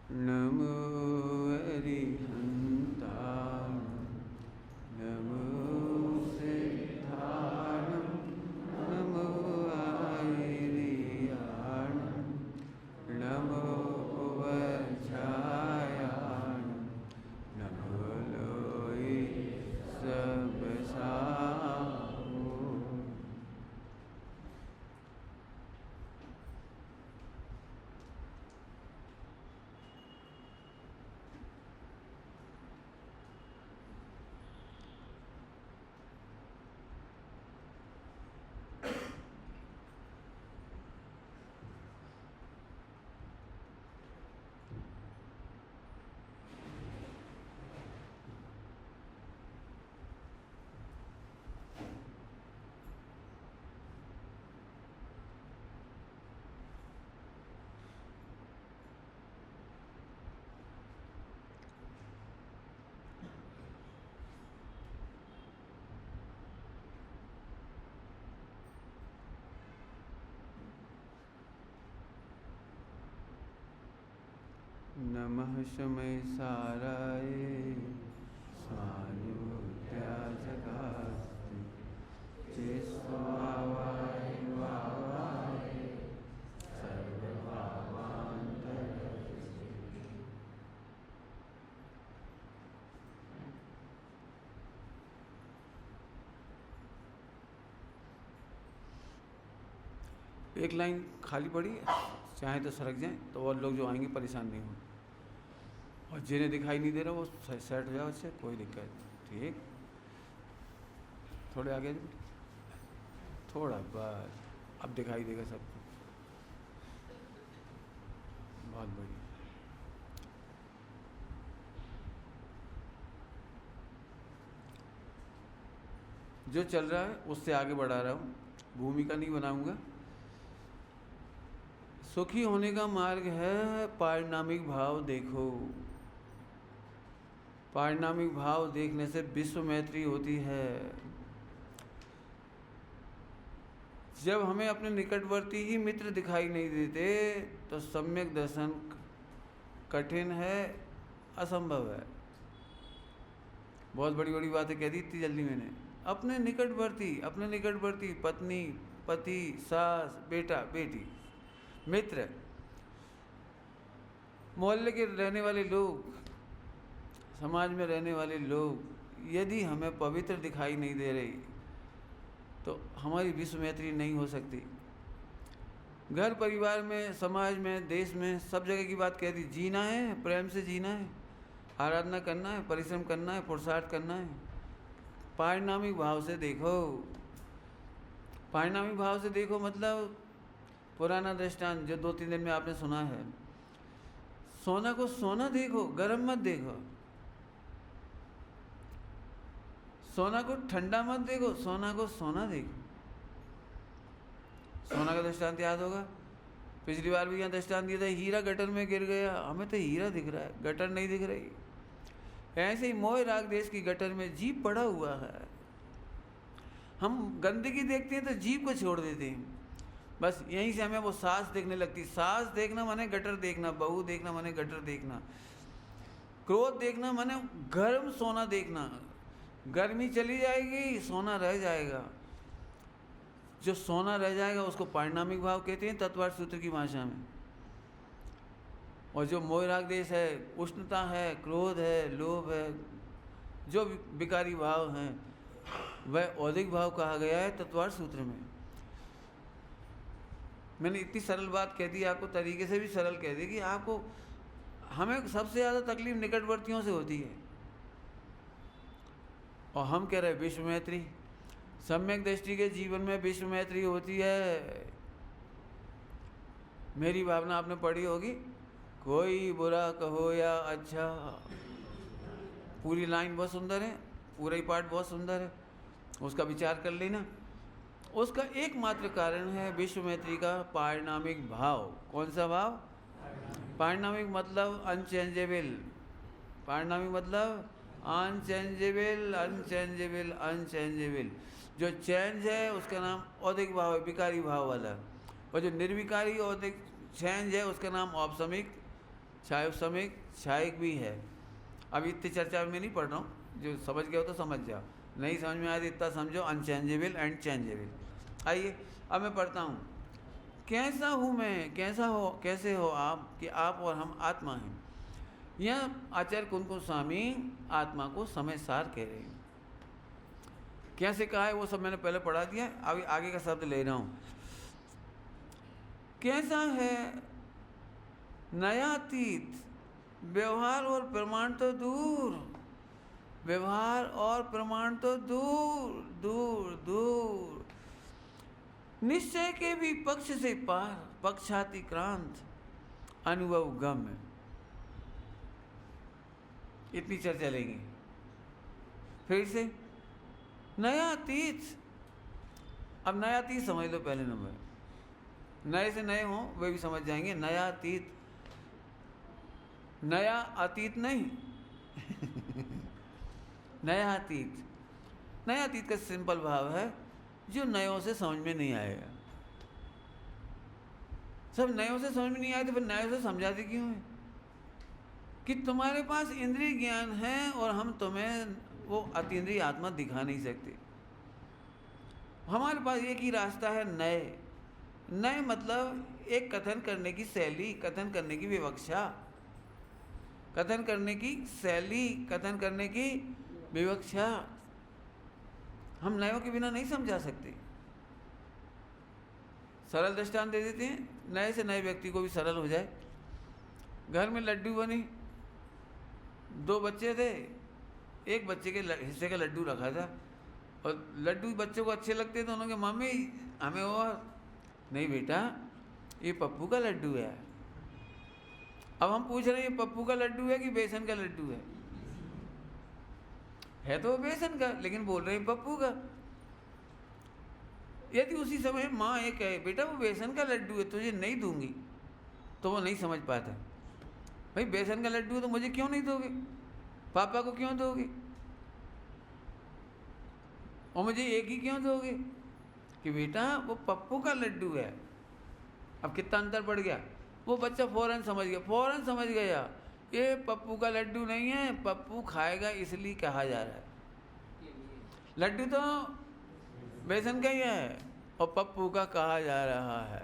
नमो अरिहन्ताय नमो सिद्धाय नमो आयर्याय नमो वज्राय नमो लोई सबसाहो। नमः शमय साराय स्वानुत्याजगास्ति चेस्वावाय वावाय सर्वभावान्तरस्ति। एक लाइन खाली पड़ी है, चाहे तो सरक जाए तो और लोग जो आएंगे परेशान नहीं हों, और जिन्हें दिखाई नहीं दे रहा वो सेट हो जाओ, उससे कोई दिक्कत नहीं। ठीक, थोड़े आगे थोड़ा, बस अब दिखाई देगा सबको। बहुत बढ़िया। जो चल रहा है उससे आगे बढ़ा रहा हूँ, भूमिका नहीं बनाऊंगा। सुखी होने का मार्ग है पारिणामिक भाव देखो। पारिणामिक भाव देखने से विश्व मैत्री होती है। जब हमें अपने निकटवर्ती ही मित्र दिखाई नहीं देते तो सम्यक दर्शन कठिन है, असंभव है। बहुत बड़ी बड़ी बातें कह दी इतनी जल्दी मैंने। अपने निकटवर्ती पत्नी, पति, सास, बेटा, बेटी, मित्र, मोहल्ले के रहने वाले लोग, समाज में रहने वाले लोग, यदि हमें पवित्र दिखाई नहीं दे रही तो हमारी विश्व मैत्री नहीं हो सकती। घर परिवार में, समाज में, देश में, सब जगह की बात कह दी। जीना है, प्रेम से जीना है, आराधना करना है, परिश्रम करना है, पुरुषार्थ करना है। पारिणामिक भाव से देखो। पारिणामिक भाव से देखो मतलब पुराना दृष्टांत जो 2-3 दिन में आपने सुना है। सोना को सोना देखो, गरम मत देखो। सोना को ठंडा मत देखो, सोना को सोना देखो। सोना का दृष्टांत याद होगा, पिछली बार भी यहाँ दृष्टांत दिया था। हीरा गटर में गिर गया, हमें तो हीरा दिख रहा है, गटर नहीं दिख रही। ऐसे ही मोह राग देश की गटर में जीव पड़ा हुआ है। हम गंदगी देखते हैं तो जीव को छोड़ देते हैं, बस यहीं से हमें वो सांस देखने लगती। सांस देखना माने गटर देखना, बहू देखना माने गटर देखना, क्रोध देखना माने गर्म सोना देखना। गर्मी चली जाएगी, सोना रह जाएगा। जो सोना रह जाएगा उसको पारिणामिक भाव कहते हैं तत्वार्थ सूत्र की भाषा में। और जो मोह राग देश है, उष्णता है, क्रोध है, लोभ है, जो विकारी भाव हैं, वह औदिक भाव कहा गया है तत्वार्थ सूत्र में। मैंने इतनी सरल बात कह दी, आपको तरीके से भी सरल कह दी कि आपको, हमें सबसे ज़्यादा तकलीफ निकटवर्तियों से होती है, और हम कह रहे हैं विश्व मैत्री। सम्यक दृष्टि के जीवन में विश्व मैत्री होती है। मेरी भावना आपने पढ़ी होगी, कोई बुरा कहो या अच्छा। पूरी लाइन बहुत सुंदर है, पूरा ही पाठ बहुत सुंदर है, उसका विचार कर लेना। उसका एकमात्र कारण है विश्व मैत्री का पारिणामिक भाव। कौन सा भाव? पारिणामिक मतलब अनचेंजेबल। पारिणामिक मतलब अनचेंजेबल, अनचेंजेबल, अनचेंजेबल। जो चेंज है उसका नाम औदिक भाव है, विकारी भाव वाला। और जो निर्विकारी औदिक चेंज है उसका नाम औपसमिक क्षायक भी है। अब इतनी चर्चा में नहीं पढ़ रहा हूँ, जो समझ गए हो तो समझ जाओ, नहीं समझ में आया तो इतना समझो, अनचेंजेबल एंड चेंजेबल। आइए अब मैं पढ़ता हूँ। कैसा हूँ मैं, कैसे हो आप कि आप और हम आत्मा हैं। यह आचार्य कुंकुम स्वामी आत्मा को समय सार कह रहे हैं। कैसे कहा है वो सब मैंने पहले पढ़ा दिया, अभी आगे का शब्द ले रहा हूँ। कैसा है नया अतीत, व्यवहार और प्रमाण तो दूर, व्यवहार और प्रमाण तो दूर दूर दूर, निश्चय के भी पक्ष से पार, पक्षातिक्रांत, अनुभव गम्य। इतनी चर्चा लेंगे। फिर से नया अतीत। अब नया अतीत समझ लो पहले नंबर, नए से नए हों वे भी समझ जाएंगे। नया अतीत, नया अतीत नहीं नया अतीत, नया अतीत का सिंपल भाव है जो नयों से समझ में नहीं आएगा। सब नयों से समझ में नहीं आए तो फिर नयों से समझाते क्यों है? कि तुम्हारे पास इंद्रिय ज्ञान है और हम तुम्हें वो अतीन्द्रिय आत्मा दिखा नहीं सकते। हमारे पास एक ही रास्ता है, नए। नए मतलब एक कथन करने की शैली, कथन करने की विवक्षा, कथन करने की शैली, कथन करने की विवक्षा। हम नयों के बिना नहीं समझा सकते। सरल दृष्टांत दे देते हैं, नए से नए व्यक्ति को भी सरल हो जाए। घर में लड्डू बने, 2 बच्चे थे, एक बच्चे के हिस्से का लड्डू रखा था और लड्डू बच्चों को अच्छे लगते तो उन्होंने कहा मम्मी हमें और नहीं बेटा ये पप्पू का लड्डू है। अब हम पूछ रहे हैं ये पप्पू का लड्डू है कि बेसन का लड्डू है तो वो बेसन का, लेकिन बोल रहे हैं पप्पू का। यदि उसी समय माँ ये कहे बेटा वो बेसन का लड्डू है तुझे नहीं दूंगी, तो वो नहीं समझ पाता। भाई बेसन का लड्डू है तो मुझे क्यों नहीं दोगे, पापा को क्यों दोगे और मुझे एक ही क्यों दोगे? कि बेटा वो पप्पू का लड्डू है। अब कितना अंतर पड़ गया। वो बच्चा फौरन समझ गया ये पप्पू का लड्डू नहीं है, पप्पू खाएगा इसलिए कहा जा रहा है। लड्डू तो बेसन का ही है और पप्पू का कहा जा रहा है।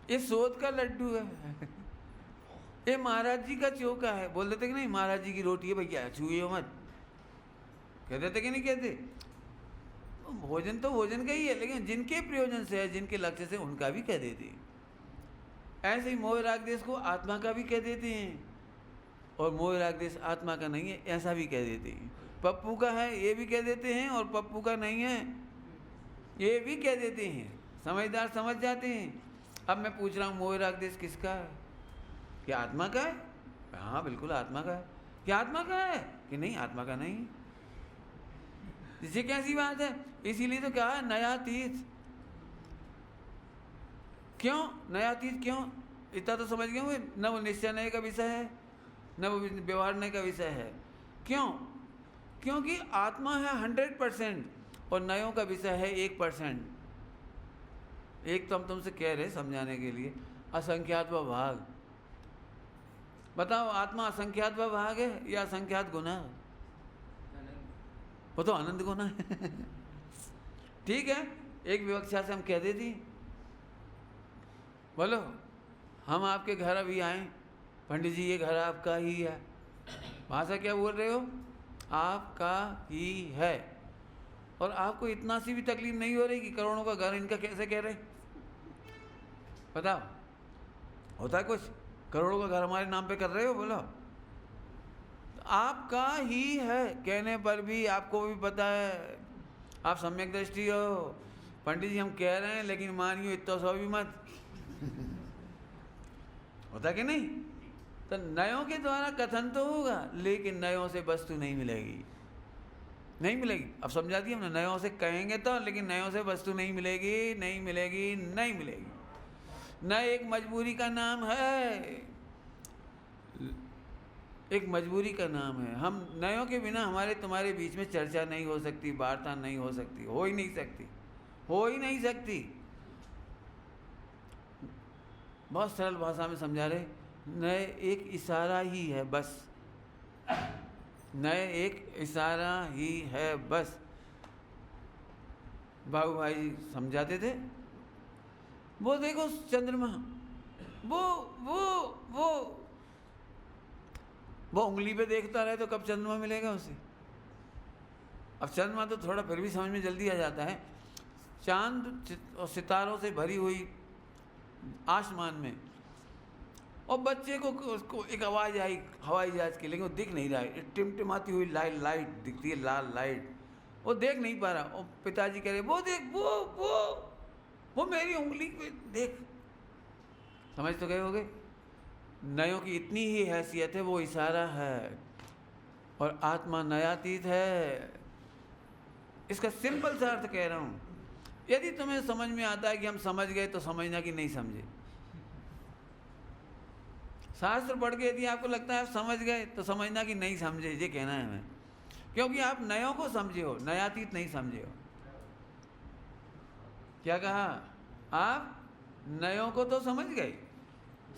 ये सोद का लड्डू है ये महाराज जी का चौका है। बोल देते कि नहीं महाराज जी की रोटी है भैया छुइयो मत, कह देते कि नहीं कहते? भोजन तो भोजन का ही है, लेकिन जिनके प्रयोजन से है, जिनके लक्ष्य से, उनका भी कह देते हैं। ऐसे ही मोह राग देश को आत्मा का भी कह देते हैं और मोह राग देश आत्मा का नहीं है ऐसा भी कह देते हैं। पप्पू का है ये भी कह देते हैं और पप्पू का नहीं है ये भी कह देते हैं। समझदार समझ जाते हैं। अब मैं पूछ रहा हूँ मोह राग देश किसका है? क्या आत्मा का है? हाँ बिल्कुल आत्मा का है। क्या आत्मा का है कि नहीं? आत्मा का नहीं। इससे कैसी बात है? इसीलिए तो कहा नया अतीत। क्यों नया अतीत? क्यों? इतना तो समझ गए हुए, न वो निश्चय नए का विषय है न वो व्यवहार नए का विषय है। क्यों? क्योंकि आत्मा है 100% और नयों का विषय है 1%। एक तो हम तुमसे कह रहे समझाने के लिए असंख्यात व भाग। बताओ आत्मा असंख्यात व भाग है या असंख्यात गुना? वो तो आनंद गुना है ठीक है, एक विवक्षा से हम कह देती बोलो हम आपके घर अभी आए, पंडित जी ये घर आपका ही है। भाषा क्या बोल रहे हो? आपका ही है। और आपको इतना सी भी तकलीफ नहीं हो रही कि करोड़ों का घर इनका कैसे कह रहे? बताओ होता है कुछ? करोड़ों का घर हमारे नाम पे कर रहे हो? बोलो आपका ही है कहने पर भी आपको भी पता है, आप सम्यक दृष्टि हो। पंडित जी हम कह रहे हैं लेकिन मानियो इतना सौ भी मत होता कि नहीं? तो नयों के द्वारा कथन तो होगा लेकिन नयों से वस्तु नहीं मिलेगी, नहीं मिलेगी। अब समझा दिया हमने, नयों से कहेंगे तो, लेकिन नयों से वस्तु नहीं मिलेगी, नहीं मिलेगी, नहीं मिलेगी। नए एक मजबूरी का नाम है, एक मजबूरी का नाम है। हम नयों के बिना हमारे तुम्हारे बीच में चर्चा नहीं हो सकती, वार्ता नहीं हो सकती, हो ही नहीं सकती, हो ही नहीं सकती। बहुत सरल भाषा में समझा रहे, नए एक इशारा ही है बस, नए एक इशारा ही है बस। बाबू भाई जी समझाते थे, वो देखो चंद्रमा, वो उंगली पे देखता रहे तो कब चंद्रमा मिलेगा उसे। अब चंद्रमा तो थोड़ा फिर भी समझ में जल्दी आ जाता है। चांद और सितारों से भरी हुई आसमान में, और बच्चे को उसको एक आवाज़ आई हवाई जहाज की, लेकिन वो दिख नहीं रहा है, टिमटिमाती हुई लाइट दिखती है, लाल लाइट, वो देख नहीं पा रहा। और पिताजी कह रहे वो देख, वो मेरी उंगली पे देख। समझ तो गए होगे, नयों की इतनी ही हैसियत है, वो इशारा है, और आत्मा नयातीत है। इसका सिंपल सा अर्थ कह रहा हूँ। यदि तुम्हें समझ में आता है कि हम समझ गए तो समझना कि नहीं समझे। शास्त्र पढ़ के यदि आपको लगता है आप समझ गए तो समझना कि नहीं समझे, ये कहना है हमें, क्योंकि आप नयों को समझे हो, नयातीत नहीं समझे हो। क्या कहा? आप नयों को तो समझ गए,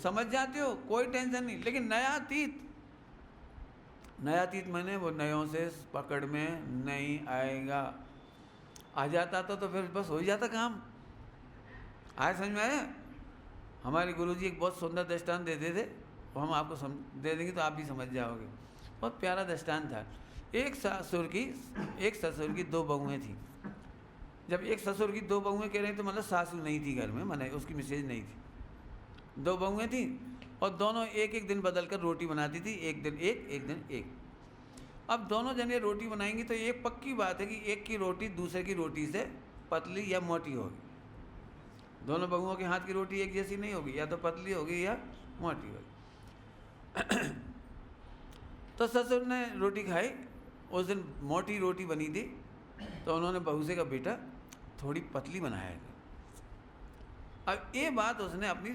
समझ जाते हो, कोई टेंशन नहीं, लेकिन नयातीत, नयातीत माने वो नयों से पकड़ में नहीं आएगा। आ जाता तो फिर बस हो जाता काम। आया समझ में आया? हमारे गुरुजी एक बहुत सुंदर दृष्टांत देते थे, वो हम आपको दे देंगे तो आप भी समझ जाओगे। बहुत प्यारा दृष्टांत था। एक ससुर की दो बहुएं थी। जब एक ससुर की दो बहुएं कह रहे हैं तो मतलब सासू नहीं थी घर में, माने उसकी मिसेज नहीं थी, दो बहुएं थी, और दोनों एक एक दिन बदल कर रोटी बनाती थी, एक दिन एक। अब दोनों जने रोटी बनाएंगी तो ये पक्की बात है कि एक की रोटी दूसरे की रोटी से पतली या मोटी होगी। दोनों बहुओं के हाथ की रोटी एक जैसी नहीं होगी, या तो पतली होगी या मोटी होगी। तो ससुर ने रोटी खाई, उस दिन मोटी रोटी बनी थी, तो उन्होंने बहू से कहा बेटा थोड़ी पतली बनाएगा। अब ये बात उसने अपनी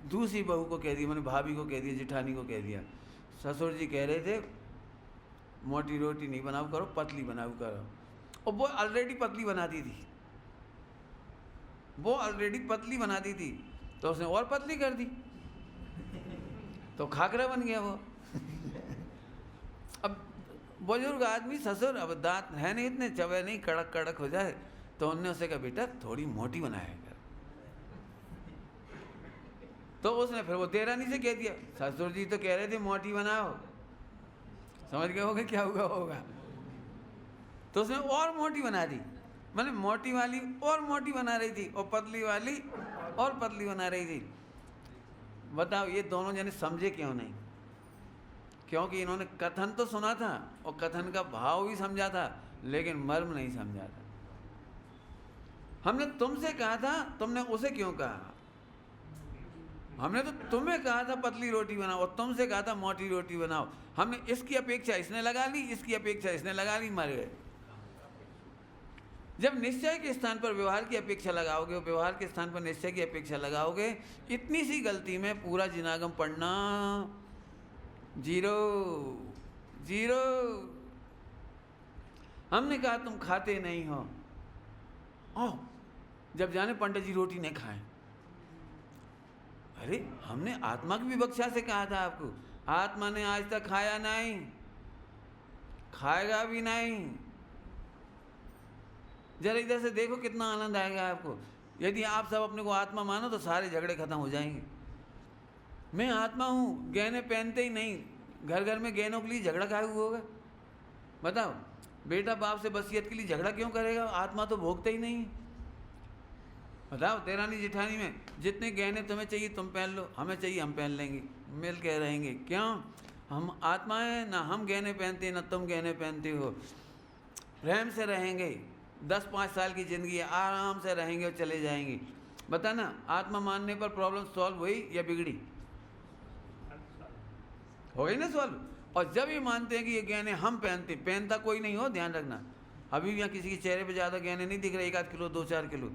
दूसरी बहू को कह दी, मैंने भाभी को कह दिया, जिठानी को कह दिया। ससुर जी कह रहे थे मोटी रोटी नहीं बनाओ करो, पतली बनाओ करो। और वो ऑलरेडी पतली बनाती थी, तो उसने और पतली कर दी, तो खाकरा बन गया वो। अब बुजुर्ग आदमी ससुर, अब दांत है नहीं इतने, चबे नहीं, कड़क कड़क हो जाए, तो उनने उसे कहा बेटा थोड़ी मोटी बनाया कर। तो उसने फिर वो देरानी से कह दिया, ससुर जी तो कह रहे थे मोटी बनाओ। समझ गए होगे क्या हुआ होगा? तो उसने और मोटी बना दी, मतलब मोटी वाली और मोटी बना रही थी, और पतली वाली और पतली बना रही थी। बताओ ये दोनों जने समझे क्यों नहीं? क्योंकि इन्होंने कथन तो सुना था और कथन का भाव भी समझा था, लेकिन मर्म नहीं समझा था। हमने तुमसे कहा था, तुमने उसे क्यों कहा? हमने तो तुम्हें कहा था पतली रोटी बनाओ, और तुमसे कहा था मोटी रोटी बनाओ। हमने इसकी अपेक्षा इसने लगा ली, इसकी अपेक्षा इसने लगा ली, मर गए। जब निश्चय के स्थान पर व्यवहार की अपेक्षा लगाओगे और व्यवहार के स्थान पर निश्चय की अपेक्षा लगाओगे, इतनी सी गलती में पूरा जिनागम पढ़ना जीरो। हमने कहा तुम खाते नहीं हो, जब जाने पंडित जी रोटी नहीं खाएं। अरे हमने आत्मा की विवक्षा से कहा था आपको, आत्मा ने आज तक खाया नहीं, खाएगा भी नहीं। जरा इधर से देखो कितना आनंद आएगा आपको। यदि आप सब अपने को आत्मा मानो तो सारे झगड़े खत्म हो जाएंगे। मैं आत्मा हूँ, गहने पहनते ही नहीं, घर घर में गहनों के लिए झगड़ा काहे हुआ होगा? बताओ, बेटा बाप से वसीयत के लिए झगड़ा क्यों करेगा? आत्मा तो भोगते ही नहीं। बताओ, देरानी जिठानी में जितने गहने तुम्हें चाहिए तुम पहन लो, हमें चाहिए हम पहन लेंगे, मिल के रहेंगे। क्यों? हम आत्मा है ना, हम गहने पहनते ना तुम गहने पहनते हो। प्रेम से रहेंगे, 10-5 साल की ज़िंदगी आराम से रहेंगे और चले जाएंगे। बता ना, आत्मा मानने पर प्रॉब्लम सॉल्व हुई या बिगड़ी? हो गई ना सॉल्व। और जब ये मानते हैं कि ये गहने हम पहनता कोई नहीं हो, ध्यान रखना, अभी भी यहाँ किसी के चेहरे पे ज़्यादा गहने नहीं दिख रहे, 1-8 किलो 2-4 किलो,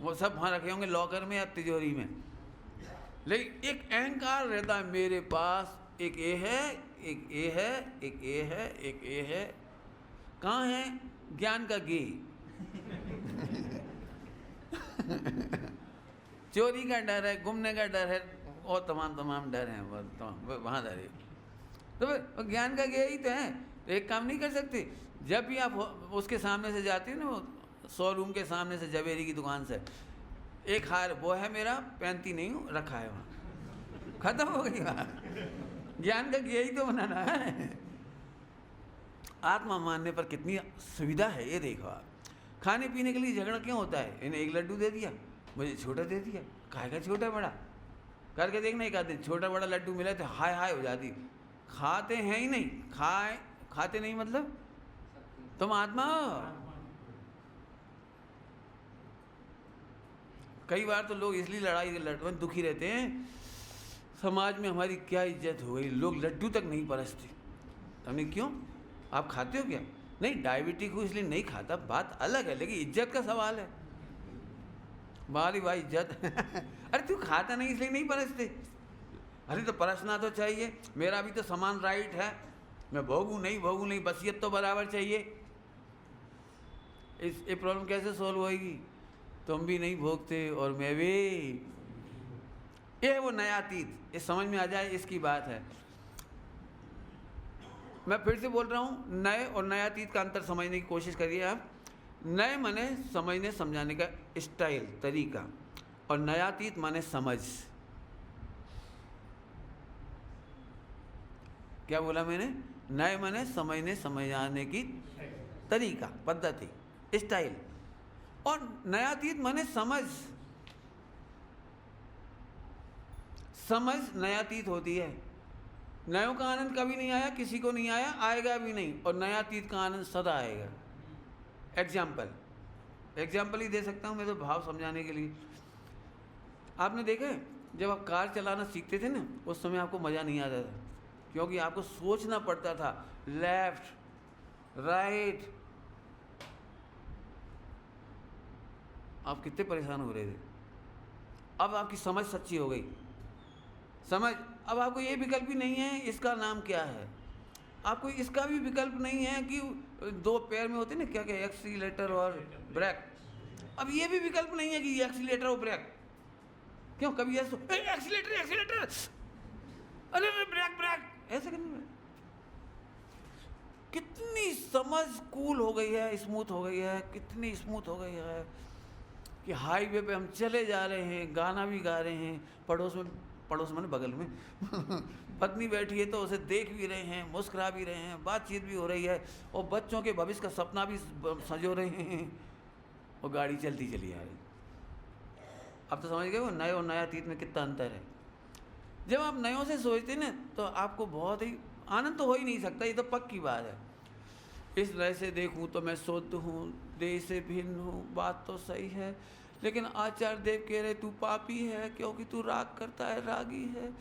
वो सब वहाँ रखे होंगे लॉकर में या तिजोरी में। लेकिन एक अहंकार रहता है, मेरे पास एक ए है, एक ए है, एक ए है, एक ए है। कहाँ है? ज्ञान का गे। चोरी का डर है, घूमने का डर है, और तमाम डर हैं, वहाँ डर है। तो ज्ञान का यही तो है। एक काम नहीं कर सकते, जब भी आप उसके सामने से जाते हो ना, शोरूम के सामने से, जवेरी की दुकान से, एक हार वो है मेरा, पहनती नहीं हूँ, रखा है वहाँ, खत्म हो गई बात। ज्ञान का यही तो बनाना है। आत्मा मानने पर कितनी सुविधा है ये देखो आप। खाने पीने के लिए झगड़ा क्यों होता है? इन्हें एक लड्डू दे दिया, मुझे छोटा दे दिया, खाएगा छोटा बड़ा करके देखना। एक आदमी छोटा बड़ा लड्डू मिला तो हाय हाय हो जाती। खाते हैं ही नहीं, खाते नहीं मतलब तुम आत्मा हो। कई बार तो लोग इसलिए लड़ाई दुखी रहते हैं, समाज में हमारी क्या इज्जत हो गई, लोग लड्डू तक नहीं परसते। हमने क्यों? आप खाते हो क्या? नहीं, डायबिटिक को इसलिए नहीं खाता, बात अलग है, लेकिन इज्जत का सवाल है। भाई इज्जत अरे तू खाता नहीं इसलिए नहीं परसते। अरे तो परसना तो चाहिए, मेरा भी तो समान राइट है, मैं भोगूं नहीं, बसियत तो बराबर चाहिए। ये प्रॉब्लम कैसे सोल्व होएगी? तुम भी नहीं भोगते और मैं भी। ये वो नयातीत, ये समझ में आ जाए, इसकी बात है। मैं फिर से बोल रहा हूँ, नए और नयातीत का अंतर समझने की कोशिश करिए आप। नए माने समझने समझाने का स्टाइल, तरीका, और नयातीत माने समझ। क्या बोला मैंने? नए माने समझने समझाने की तरीका, पद्धति, स्टाइल, और नयातीत माने समझ। समझ नयातीत होती है। नयों का आनंद कभी नहीं आया, किसी को नहीं आया, आएगा भी नहीं, और नयातीत का आनंद सदा आएगा। एग्जाम्पल ही दे सकता हूँ मैं तो, भाव समझाने के लिए। आपने देखा है, जब आप कार चलाना सीखते थे ना, उस समय आपको मज़ा नहीं आता था, क्योंकि आपको सोचना पड़ता था, लेफ्ट राइट। आप कितने परेशान हो रहे थे। अब आपकी समझ सच्ची हो गई। समझ, अब आपको ये विकल्प भी नहीं है इसका नाम क्या है, आपको इसका भी विकल्प नहीं है कि दो पैर में होते ना, क्या क्या, एक्सीलेटर और ब्रेक। अब ये भी विकल्प नहीं है कि एक्सीलेटर और ब्रेक। क्यों? कभी ऐसा एक्सीलेटर, अरे ब्रेक, ऐसे करने में कितनी समझ कूल हो गई है, स्मूथ हो गई है, कितनी स्मूथ हो गई है कि हाईवे पे हम चले जा रहे हैं, गाना भी गा रहे हैं, पड़ोस में बगल में पत्नी बैठी है तो उसे देख भी रहे हैं, मुस्कुरा भी रहे हैं, बातचीत भी हो रही है, और बच्चों के भविष्य का सपना भी संजो रहे हैं, और गाड़ी चलती चली आ रही। अब तो समझ गए वो नए और नयातीत में कितना अंतर है। जब आप नयों से सोचते ना, तो आपको बहुत ही आनंद तो हो ही नहीं सकता, ये तो पक्की बात है। इस नए से देखूं तो मैं शुद्ध हूँ, देह से भिन्न हूँ, बात तो सही है, लेकिन आचार्य देव कह रहे तू पापी है क्योंकि तू राग करता है, रागी है,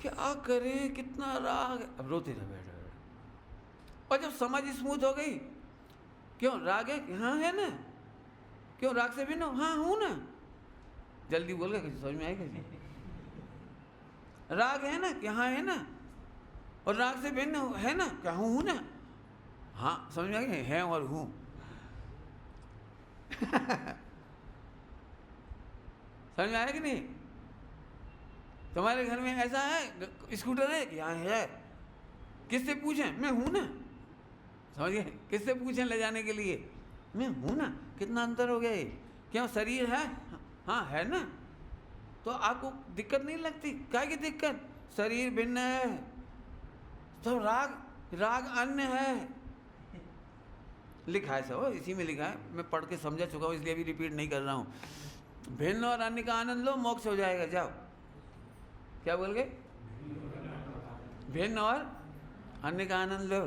क्या करे, कितना राग है। अब रोते रहे बैठे। और जब समझ स्मूथ हो गई, क्यों राग है, हाँ है ना, क्यों राग से भिन्न हो, हाँ हूँ ना, जल्दी बोल गए, समझ में आएगा जी। राग है ना, क्या हाँ है ना, और राग से भिन्न है ना, क्या हूँ ना, हाँ समझ में आ गया, है और हूँ। समझ में आया कि नहीं? तुम्हारे घर में ऐसा है, स्कूटर है, यहाँ है, किससे पूछें, मैं हूं ना, समझ गए, किससे पूछें ले जाने के लिए, मैं हूं ना। कितना अंतर हो गया। क्यों? शरीर है, हाँ है ना, तो आपको दिक्कत नहीं लगती। क्या की दिक्कत? शरीर भिन्न है, तो राग अन्य है, लिखा है सब, इसी में लिखा है, मैं पढ़ के समझा चुका हूँ, इसलिए अभी रिपीट नहीं कर रहा हूँ। भिन्न और अन्य का आनंद लो, मोक्ष हो जाएगा। जाओ, क्या बोल गए? भिन्न और अन्य का आनंद लो।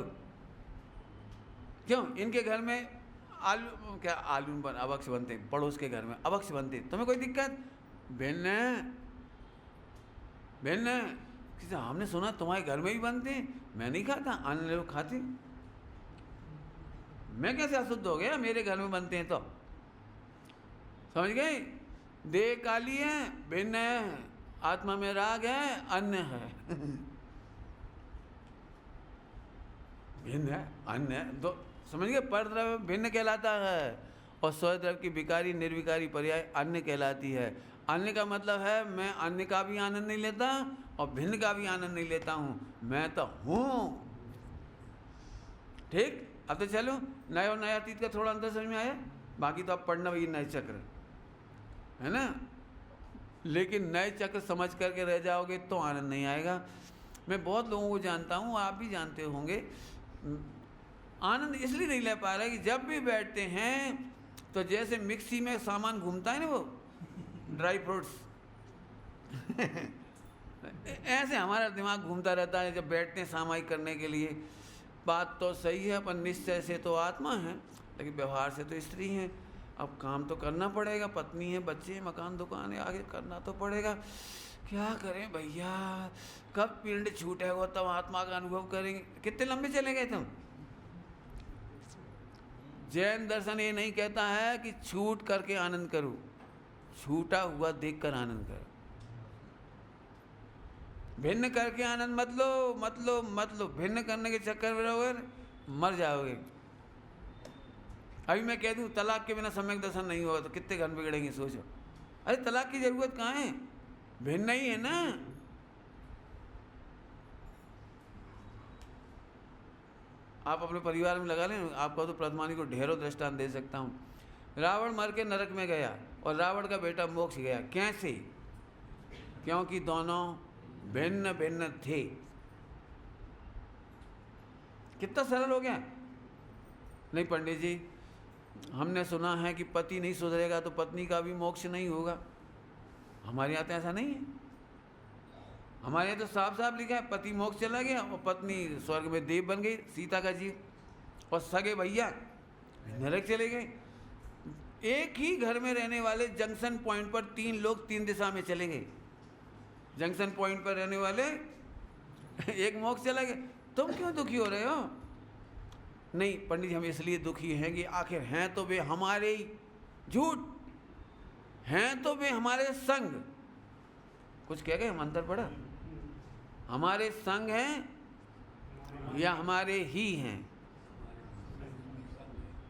क्यों? इनके घर में आलू अवक्ष बनते, पड़ोस के घर में अवक्ष बनते, तुम्हें कोई दिक्कत? भिन्न हमने सुना तुम्हारे घर में भी बनते हैं, मैं नहीं खाता, अन्य लोग खाते, मैं कैसे अशुद्ध हो गया? मेरे घर में बनते हैं तो। समझ गए? देह काली है, भिन्न है, आत्मा में राग है, अन्य है। भिन्न है, अन्य है, तो समझ गए? परद्रव्य भिन्न कहलाता है और स्वद्रव्य की विकारी निर्विकारी पर्याय अन्य कहलाती है। अन्य का मतलब है मैं अन्य का भी आनंद नहीं लेता और भिन्न का भी आनंद नहीं लेता हूँ, मैं तो हूँ। ठीक, अब तो चलो नए और नए अतीत का थोड़ा अंतर समझ में आया। बाकी तो आप पढ़ना वही नए चक्र है ना, लेकिन नए चक्र समझ करके रह जाओगे तो आनंद नहीं आएगा। मैं बहुत लोगों को जानता हूँ, आप भी जानते होंगे, आनंद इसलिए नहीं ले पा रहे कि जब भी बैठते हैं तो जैसे मिक्सी में सामान घूमता है ना, वो ड्राई फ्रूट्स ऐसे हमारा दिमाग घूमता रहता है जब बैठते हैं सामायिक करने के लिए। बात तो सही है, पर निश्चय से तो आत्मा है, लेकिन व्यवहार से तो स्त्री हैं। अब काम तो करना पड़ेगा, पत्नी है, बच्चे हैं, मकान दुकान है, आगे करना तो पड़ेगा। क्या करें भैया, कब पिंड छूटेगा तब आत्मा का अनुभव करेंगे। कितने लंबे चले गए तुम। जैन दर्शन ये नहीं कहता है कि छूट करके आनंद करो, छूटा हुआ देखकर आनंद करो। भिन्न करके आनंद मत लो, भिन्न करने के चक्कर में रहोगे मर जाओगे। अभी मैं कह दूं तलाक के बिना सम्यक दर्शन नहीं होगा तो कितने घर बिगड़ेंगे, सोचो। अरे तलाक की जरूरत कहाँ है, भिन्न ही है ना। आप अपने परिवार में लगा लें, आपको तो प्रथमानी को ढेरों दृष्टांत दे सकता हूँ। रावण मर के नरक में गया और रावण का बेटा मोक्ष गया। कैसे? क्योंकि दोनों भिन्न भिन्न थे। कितना सरल हो गया। नहीं पंडित जी, हमने सुना है कि पति नहीं सुधरेगा तो पत्नी का भी मोक्ष नहीं होगा। हमारे यहाँ तो ऐसा नहीं है। हमारे यहाँ तो साफ साफ लिखा है पति मोक्ष चला गया और पत्नी स्वर्ग में देव बन गई, सीता का जीव, और सगे भैया नरक चले गए। एक ही घर में रहने वाले जंक्शन पॉइंट पर 3 लोग 3 दिशा में चले गए। जंक्शन पॉइंट पर रहने वाले एक मोक्ष चला गया। तुम क्यों दुखी हो रहे हो? नहीं पंडित जी, हम इसलिए दुखी हैं कि आखिर हैं तो वे हमारे ही, झूठ, हैं तो वे हमारे संग। कुछ कह गए, हम अंतर पड़ा। हमारे संग हैं या हमारे ही हैं?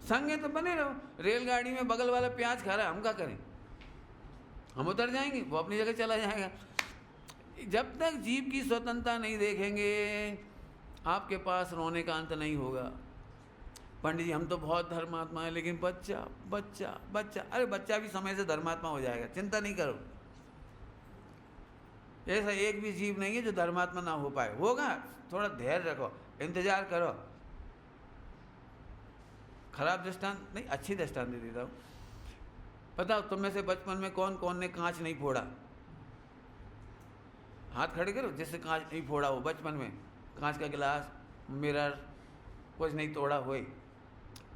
संग है तो बने रहो। रेलगाड़ी में बगल वाला प्याज खा रहा है, हम क्या करें? हम उतर जाएंगे, वो अपनी जगह चला जाएगा। जब तक जीव की स्वतंत्रता नहीं देखेंगे आपके पास रोने का अंत नहीं होगा। पंडित जी हम तो बहुत धर्मात्मा है, लेकिन बच्चा बच्चा बच्चा, अरे बच्चा भी समय से धर्मात्मा हो जाएगा, चिंता नहीं करो। ऐसा एक भी जीव नहीं है जो धर्मात्मा ना हो पाए। होगा, थोड़ा धैर्य रखो, इंतजार करो। खराब दृष्टांत नहीं, अच्छी दृष्टांत दे देता हूँ। बताओ तुम में से बचपन में कौन कौन ने कांच नहीं फोड़ा? हाथ खड़े करो जिससे कांच नहीं फोड़ा हो। बचपन में कांच का गिलास, मिरर, कुछ नहीं तोड़ा होए।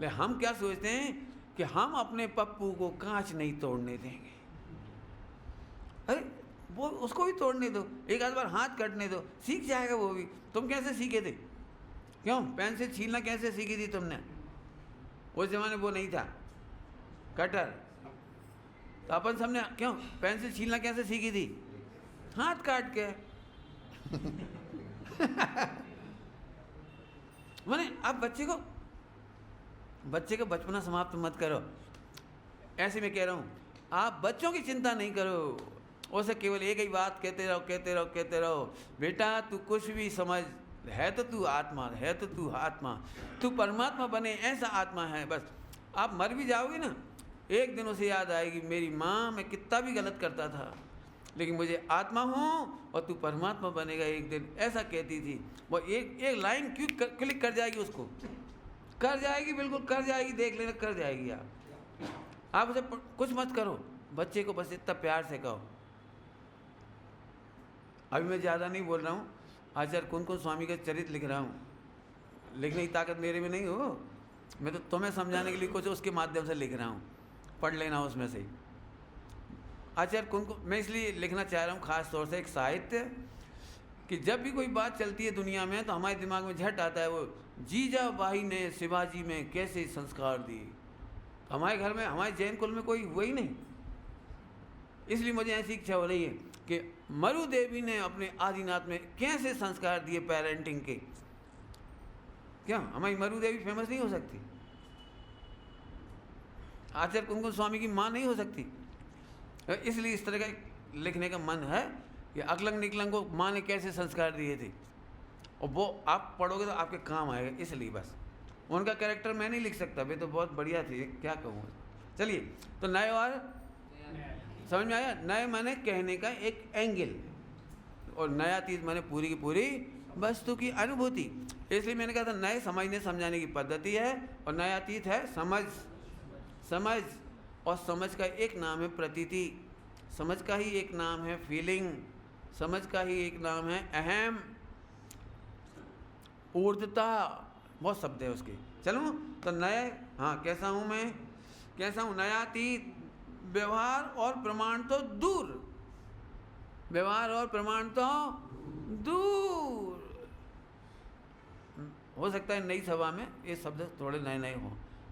ले हम क्या सोचते हैं कि हम अपने पप्पू को कांच नहीं तोड़ने देंगे। अरे वो उसको भी तोड़ने दो, एक आध बार हाथ कटने दो, सीख जाएगा वो भी। तुम कैसे सीखे थे? क्यों पेन से छीलना कैसे सीखी थी तुमने? उस जमाने वो नहीं था कटर, तो अपन सबने क्यों पेन से छीलना कैसे सीखी थी? हाथ काट के। मैंने अब बच्चे को बचपना समाप्त मत करो। ऐसे मैं कह रहा हूँ, आप बच्चों की चिंता नहीं करो, उसे केवल एक ही बात कहते रहो, बेटा तू कुछ भी समझ, है तो तू आत्मा, है तो तू आत्मा, तू परमात्मा बने ऐसा आत्मा है। बस आप मर भी जाओगे ना, एक दिन उसे याद आएगी मेरी माँ, मैं कितना भी गलत करता था लेकिन मुझे आत्मा हूँ और तू परमात्मा बनेगा एक दिन, ऐसा कहती थी। वो एक लाइन क्यों क्लिक कर जाएगी, उसको कर जाएगी, बिल्कुल कर जाएगी, देख लेना कर जाएगी। आप उसे कुछ मत करो, बच्चे को बस इतना प्यार से कहो। अभी मैं ज़्यादा नहीं बोल रहा हूँ, आचार्य कुन स्वामी का चरित्र लिख रहा हूँ। लिखने की ताकत मेरे में नहीं हो, मैं तो तुम्हें समझाने के लिए कुछ उसके माध्यम से लिख रहा हूँ, पढ़ लेना उसमें से। आचार्य कुन मैं इसलिए लिखना चाह रहा हूँ खास तौर से एक साहित्य, कि जब भी कोई बात चलती है दुनिया में तो हमारे दिमाग में झट आता है वो जीजाबाई ने शिवाजी में कैसे संस्कार दिए। हमारे घर में, हमारे जैन कुल में कोई हुआ ही नहीं, इसलिए मुझे ऐसी इच्छा हो रही है कि मरु देवी ने अपने आदिनाथ में कैसे संस्कार दिए पेरेंटिंग के। क्या हमारी मरु देवी फेमस नहीं हो सकती? आचार्य कुमकुम स्वामी की माँ नहीं हो सकती। इसलिए इस तरह का लिखने का मन है कि अकलंग निकलंग को माँ ने कैसे संस्कार दिए थे, और वो आप पढ़ोगे तो आपके काम आएगा। इसलिए बस उनका कैरेक्टर मैं नहीं लिख सकता, वे तो बहुत बढ़िया थे, क्या कहूँ। चलिए, तो नए और समझ में आया। नए माने कहने का एक एंगल, और नयातीत माने पूरी की पूरी वस्तु की अनुभूति। इसलिए मैंने कहा था नए समझने समझाने की पद्धति है, और नयातीत है समझ। समझ और समझ का एक नाम है प्रतीति, समझ का ही एक नाम है फीलिंग, समझ का ही एक नाम है अहम, ऊर्धता, बहुत शब्द है उसके। चलो, तो नए, हाँ कैसा हूँ मैं, कैसा हूँ, नयातीत, व्यवहार और प्रमाण तो दूर, व्यवहार और प्रमाण तो दूर। हो सकता है नई सभा में ये शब्द थोड़े नए नए हों,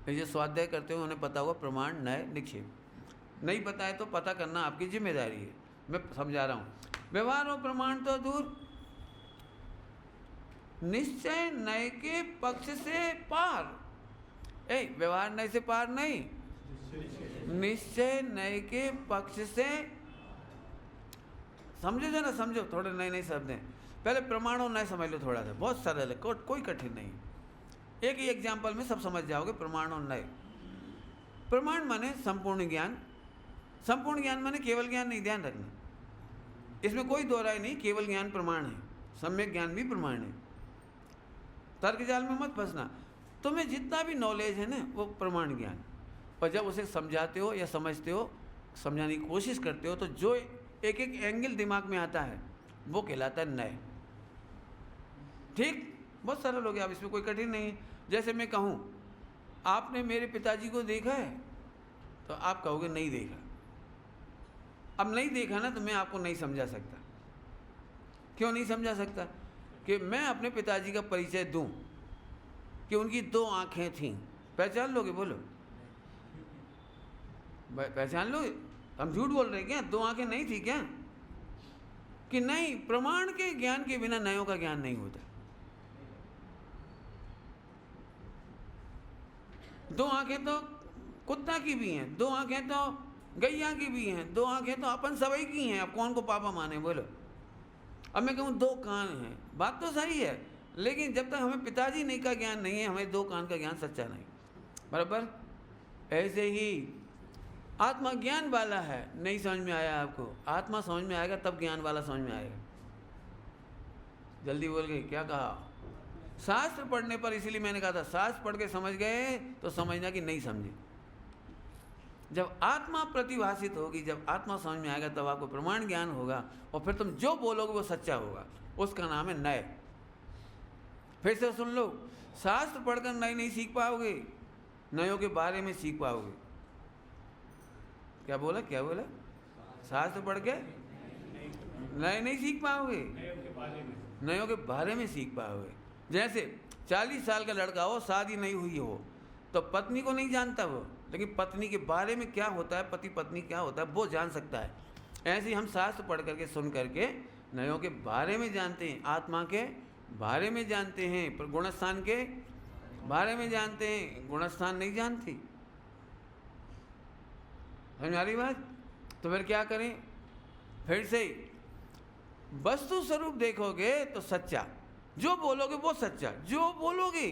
जो स्वाध्याय करते हो उन्हें पता होगा प्रमाण, नए, निक्षेप। नहीं पता है तो पता करना आपकी जिम्मेदारी है, मैं समझा रहा हूँ। व्यवहार और प्रमाण तो दूर, निश्चय नए के पक्ष से पार। व्यवहार नए से पार नहीं, निश्चय नए के पक्ष से, समझो जो ना, समझो, थोड़े नए नए शब्द हैं। पहले प्रमाण और नए समझ लो, थोड़ा सा, बहुत सरल है, कोई कठिन नहीं। एक ही एग्जाम्पल में सब समझ जाओगे प्रमाण और नए। प्रमाण माने संपूर्ण ज्ञान, संपूर्ण ज्ञान माने केवल ज्ञान नहीं, ध्यान रखना, इसमें कोई दो राय नहीं, केवल ज्ञान प्रमाण है, सम्यक ज्ञान भी प्रमाण है। तर्क जाल में मत फंसना, तुम्हें जितना भी नॉलेज है ना वो प्रमाण ज्ञान, और जब उसे समझाते हो या समझते हो, समझाने की कोशिश करते हो, तो जो एक एक एंगल दिमाग में आता है वो कहलाता है नए। ठीक, बहुत सरल हो गया, अब इसमें कोई कठिन नहीं। जैसे मैं कहूँ आपने मेरे पिताजी को देखा है, तो आप कहोगे नहीं देखा। अब नहीं देखा ना, तो मैं आपको नहीं समझा सकता। क्यों नहीं समझा सकता? कि मैं अपने पिताजी का परिचय दूं कि उनकी 2 आंखें थीं, पहचान लोगे? बोलो, पहचान लोगे? हम झूठ बोल रहे हैं क्या? 2 आंखें नहीं थी क्या? कि नहीं, प्रमाण के ज्ञान के बिना नयों का ज्ञान नहीं होता। 2 आंखें तो कुत्ता की भी हैं, 2 आंखें तो गैया की भी हैं, 2 आंखें तो अपन सभी की हैं। अब कौन को पापा माने? बोलो। अब मैं कहूँ 2 कान हैं, बात तो सही है, लेकिन जब तक हमें पिताजी नहीं का ज्ञान नहीं है, हमें 2 कान का ज्ञान सच्चा नहीं। बराबर ऐसे ही आत्मा ज्ञान वाला है। नहीं समझ में आया आपको? आत्मा समझ में आएगा तब ज्ञान वाला समझ में आएगा। जल्दी बोल गए, क्या कहा? शास्त्र पढ़ने पर, इसीलिए मैंने कहा था शास्त्र पढ़ के समझ गए तो समझना कि नहीं समझे। जब आत्मा प्रतिभाषित होगी, जब आत्मा समझ में आएगा, तब आपको प्रमाण ज्ञान होगा, और फिर तुम जो बोलोगे वो सच्चा होगा। उसका नाम है नए। फिर से सुन लो, शास्त्र पढ़कर नए नहीं सीख पाओगे, नयों के बारे में सीख पाओगे। क्या बोला? क्या बोला? शास्त्र पढ़ के नए नहीं सीख पाओगे, नयों के बारे में सीख पाओगे। जैसे 40 साल का लड़का हो, शादी नहीं हुई हो, तो पत्नी को नहीं जानता वो, लेकिन पत्नी के बारे में क्या होता है, पति पत्नी क्या होता है, वो जान सकता है। ऐसे ही हम शास्त्र पढ़ करके, सुन करके नयों के बारे में जानते हैं, आत्मा के बारे में जानते हैं, पर गुणस्थान के बारे में जानते हैं, गुणस्थान नहीं जानती। समझ आ रही बात? तो फिर क्या करें? फिर से वस्तु स्वरूप देखोगे तो सच्चा, जो बोलोगे वो सच्चा, जो बोलोगे,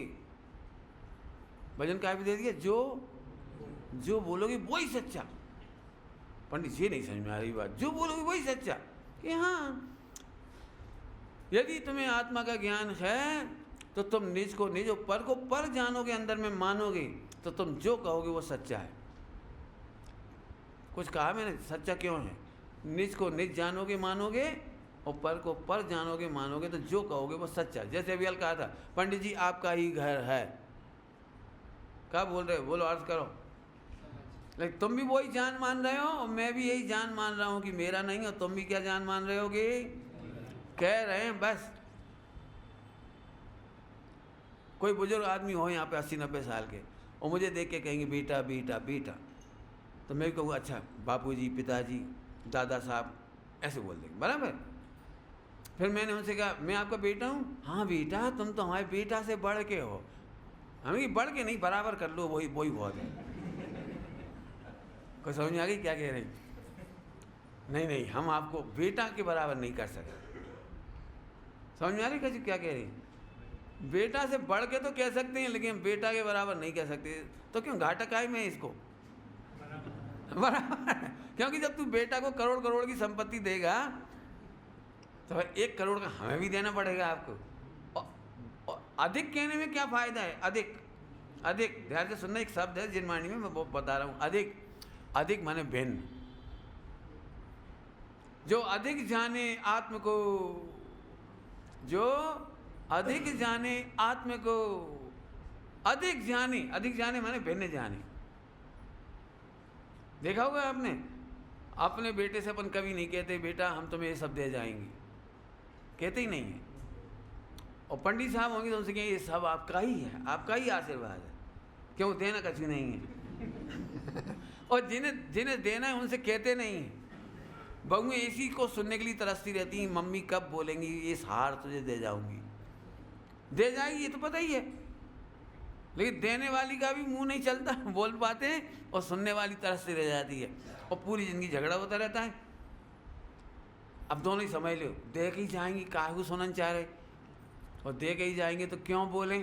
भजन का भी दे दिया, जो बोलोगे वही सच्चा। पंडित जी नहीं समझ में आ रही बात, जो बोलोगे वही सच्चा। कि हाँ, यदि तुम्हें आत्मा का ज्ञान है तो तुम निज को निज और पर को पर जानोगे, अंदर में मानोगे, तो तुम जो कहोगे वो सच्चा है। कुछ कहा मैंने? सच्चा क्यों है? निज को निज जानोगे, मानोगे, और पर को पर जानोगे, मानोगे, तो जो कहोगे वो सच्चा। जैसे अभी कहा था, पंडित जी आपका ही घर है, क्या बोल रहे हो? बोलो, अर्थ करो। लेकिन तुम भी वही जान मान रहे हो, और मैं भी यही जान मान रहा हूँ कि मेरा नहीं है। तुम भी क्या जान मान रहे होगे? कह रहे हैं बस। कोई बुजुर्ग आदमी हो यहाँ पे 80-90 साल के, और मुझे देख के कहेंगे बेटा बेटा बेटा, तो मैं कहूँ अच्छा बापूजी, पिताजी, दादा साहब, ऐसे बोल देंगे। बराबर? फिर मैंने उनसे कहा मैं आपका बेटा हूँ? हाँ बेटा, तुम तो हमारे बेटा से बढ़ के हो। हमें बढ़ के नहीं, बराबर कर लो, वही बहुत है। कोई समझ में आ गई क्या कह रहे हैं? नहीं नहीं, हम आपको बेटा के बराबर नहीं कर सकते। समझ में आ रही कैसे क्या कह रही? बेटा से बढ़ के तो कह सकते हैं, लेकिन बेटा के बराबर नहीं कह सकते। तो क्यों घाटा काहे में इसको? बराबर। क्योंकि जब तू बेटा को करोड़ करोड़ की संपत्ति देगा तो 1 करोड़ का हमें भी देना पड़ेगा आपको। और अधिक कहने में क्या फायदा है? अधिक, अधिक ध्यान से सुनना, एक शब्द है जिनवाणी में मैं वो बता रहा हूँ। अधिक, अधिक माने भिन्न। जो अधिक जाने आत्म को, जो अधिक जाने आत्म को, अधिक जाने माने भिन्न जाने। देखा होगा आपने, अपने बेटे से अपन कभी नहीं कहते बेटा हम तुम्हें ये सब दे जाएंगे, कहते ही नहीं है। और पंडित साहब होंगे तो उनसे कहेंगे ये सब आपका ही है, आपका ही आशीर्वाद है, क्यों देना कुछ भी नहीं है। और जिन्हें जिन्हें देना है उनसे कहते नहीं है। बहुएं इसी को सुनने के लिए तरसती रहती हैं, मम्मी कब बोलेंगी इस हार तुझे दे जाऊंगी। दे जाएगी ये तो पता ही है, लेकिन देने वाली का भी मुंह नहीं चलता, बोल पाते हैं, और सुनने वाली तरसती रह जाती है, और पूरी जिंदगी झगड़ा होता रहता है। अब दोनों ही समझ लो, दे के ही जाएंगी, काहे को सुनना चाह रहे, और दे के ही जाएंगे तो क्यों बोलें।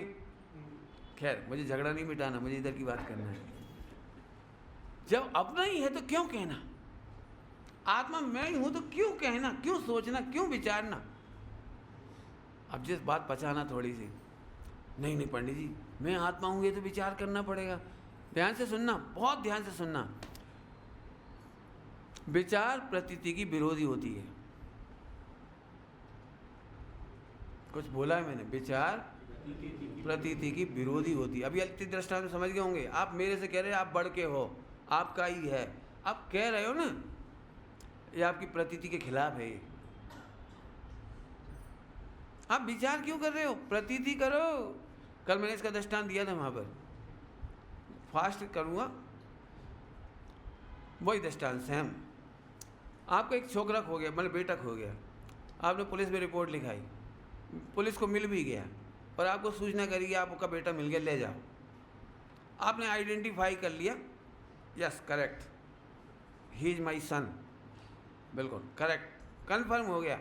खैर मुझे झगड़ा नहीं मिटाना, मुझे इधर की बात करना है। जब अपना ही है तो क्यों कहना, आत्मा मैं ही हूं तो क्यों कहना, क्यों सोचना, क्यों विचारना। अब जिस बात पचाना थोड़ी सी, नहीं नहीं पंडित जी मैं आत्मा हूं ये तो विचार करना पड़ेगा। ध्यान से सुनना, बहुत ध्यान से सुनना। विचार प्रतीति की विरोधी होती है। कुछ बोला है मैंने? विचार प्रतीति की विरोधी होती है। अभी अति दृष्टांत समझ गए होंगे। आप मेरे से कह रहे हैं आप बढ़ के हो, आपका ही है, आप कह रहे हो ना, ये आपकी प्रतीति के खिलाफ है। ये आप विचार क्यों कर रहे हो? प्रतीति करो। कल मैंने इसका दृष्टांत दिया था, वहां पर फास्ट करूंगा, वही दृष्टांत सेम। आपका एक छोकरा खो गया, मतलब बेटा खो गया, आपने पुलिस में रिपोर्ट लिखाई, पुलिस को मिल भी गया, और आपको सूचना करी कि आपका बेटा मिल गया, ले जाओ। आपने आइडेंटिफाई कर लिया, yes correct, he is my son, बिल्कुल करेक्ट, कंफर्म हो गया।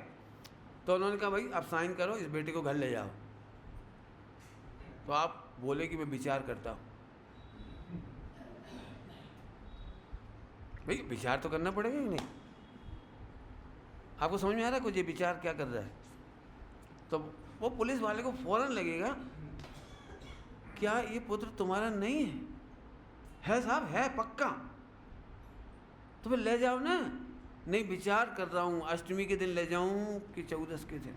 तो उन्होंने कहा भाई आप साइन करो, इस बेटे को घर ले जाओ। तो आप बोले कि मैं विचार करता हूँ। भाई विचार तो करना पड़ेगा ही नहीं। आपको समझ में आ रहा है कुछ ये विचार क्या कर रहा है? तो वो पुलिस वाले को फौरन लगेगा क्या ये पुत्र तुम्हारा नहीं है? है साहब, है पक्का, तो फिर ले जाओ ना। नहीं विचार कर रहा हूं अष्टमी के दिन ले जाऊं कि 14 के दिन।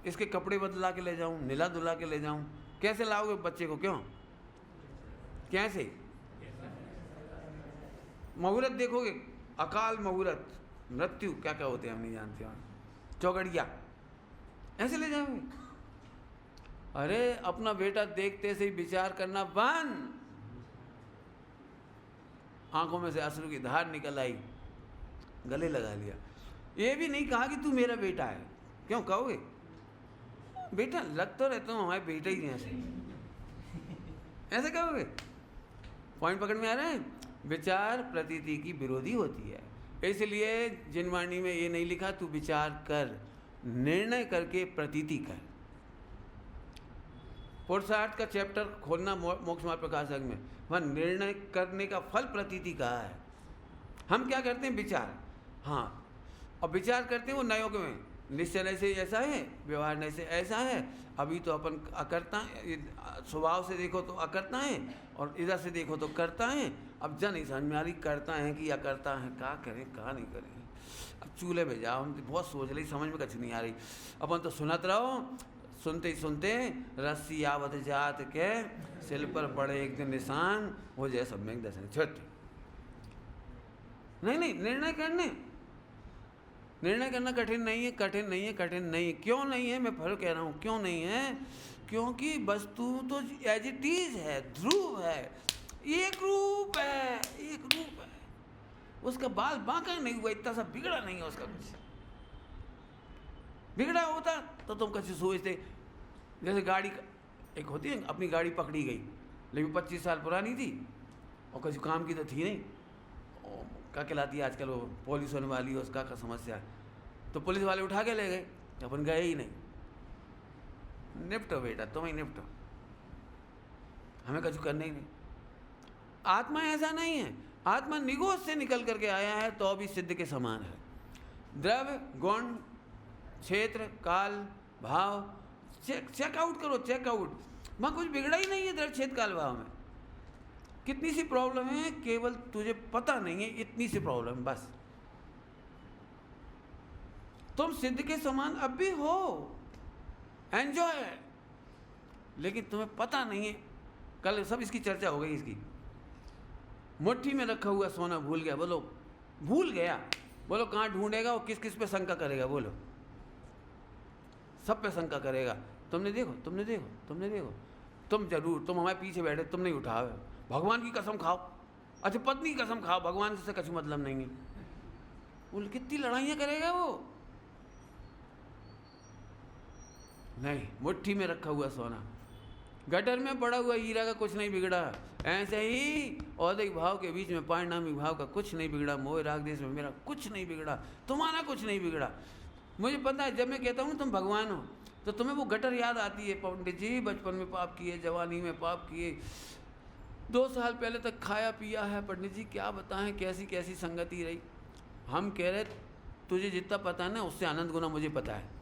इसके कपड़े बदला के ले जाऊं, नीला धुला के ले जाऊं। कैसे लाओगे बच्चे को? क्यों कैसे? मुहूर्त देखोगे, अकाल मुहूर्त, मृत्यु क्या क्या होते हैं हम नहीं जानते, चौगड़िया, ऐसे ले जाओगे? अरे अपना बेटा देखते से ही विचार करना बंद। आंखों में से अश्रु की धार निकल आई, गले लगा लिया। ये भी नहीं कहा कि तू मेरा बेटा है। क्यों कहोगे? बेटा लग तो रहता हूँ हमारे बेटा ही ऐसे ऐसे कहोगे? पॉइंट पकड़ में आ रहा है? विचार प्रतीति की विरोधी होती है, इसलिए जिनवाणी में ये नहीं लिखा तू विचार कर, निर्णय करके प्रतीति कर। पुरुषार्थ का चैप्टर खोलना मोक्ष मार्ग प्रकाशक में, वहाँ निर्णय करने का फल प्रतीति कहा है। हम क्या करते हैं? विचार, हाँ, और विचार करते हैं वो नयोग में, निश्चय से ऐसा है, व्यवहार नहीं से ऐसा है। अभी तो अपन अकर्ता, स्वभाव से देखो तो अकर्ता है, और इधर से देखो तो करता है। अब जन नहीं समझ में आ रही करता है कि अकर्ता है, क्या करें क्या नहीं करें। अब चूल्हे में जाओ, हम बहुत सोच रही, समझ में कुछ नहीं आ रही। अपन तो सुनत रहो, सुनते ही सुनते रस्सी आवत जात के सिल पर पड़े एक दिन निशान हो जाए सब में दर्शन छुट्टी। नहीं, निर्णय करना कठिन नहीं है, कठिन नहीं है, कठिन नहीं है। क्यों नहीं है? मैं फिर कह रहा हूँ क्यों नहीं है। क्योंकि वस्तु तो एज इट इज है, ध्रुव है, एक रूप है, एक रूप है। उसका बाल बांका नहीं हुआ, इतना सा बिगड़ा नहीं है उसका कुछ। बिगड़ा होता तो तुम कैसे सोचते? जैसे गाड़ी एक होती है, अपनी गाड़ी पकड़ी गई, लेकिन 25 साल पुरानी थी और कुछ काम की तो थी नहीं। और क्या कहलाती है आजकल वो पुलिस होने वाली है, उसका समस्या है। तो पुलिस वाले उठा के ले गए, अपन गए ही नहीं। निपटो बेटा, तुम ही निपटो, हमें कुछ करना ही नहीं। आत्मा ऐसा नहीं है, आत्मा निगोज से निकल करके आया है तो भी सिद्ध के समान है। द्रव्य, गुण, क्षेत्र, काल, भाव चेकआउट करो, चेकआउट। वहाँ कुछ बिगड़ा ही नहीं है द्रव्य, क्षेत्र, काल, भाव में। कितनी सी प्रॉब्लम है, केवल तुझे पता नहीं है, इतनी सी प्रॉब्लम बस। तुम सिद्ध के समान अब भी हो, एंजॉय, लेकिन तुम्हें पता नहीं है। कल सब इसकी चर्चा हो गई इसकी। मुट्ठी में रखा हुआ सोना भूल गया, बोलो भूल गया, बोलो कहाँ ढूंढेगा और किस किस पे शंका करेगा, बोलो सब पे शंका करेगा। तुमने देखो, तुमने देखो, तुमने देखो, तुम जरूर, तुम हमारे पीछे बैठे, तुम नहीं उठाओ। भगवान की कसम खाओ, अच्छा पत्नी की कसम खाओ, भगवान से कुछ मतलब नहीं है। बोल कितनी लड़ाइयाँ करेगा वो। नहीं, मुट्ठी में रखा हुआ सोना, गटर में पड़ा हुआ हीरा का कुछ नहीं बिगड़ा। ऐसे ही औदिक भाव के बीच में पारिणामिक भाव का कुछ नहीं बिगड़ा। मोह राग देश में मेरा कुछ नहीं बिगड़ा, तुम्हारा कुछ नहीं बिगड़ा। मुझे पता है, जब मैं कहता हूँ तुम भगवान हो तो तुम्हें वो गटर याद आती है। पंडित जी बचपन में पाप किए, जवानी में पाप किए, 2 साल पहले तक खाया पिया है। पंडित जी क्या बताएं कैसी कैसी संगति रही। हम कह रहे तुझे जितना पता है ना, उससे अनंत गुना मुझे पता है।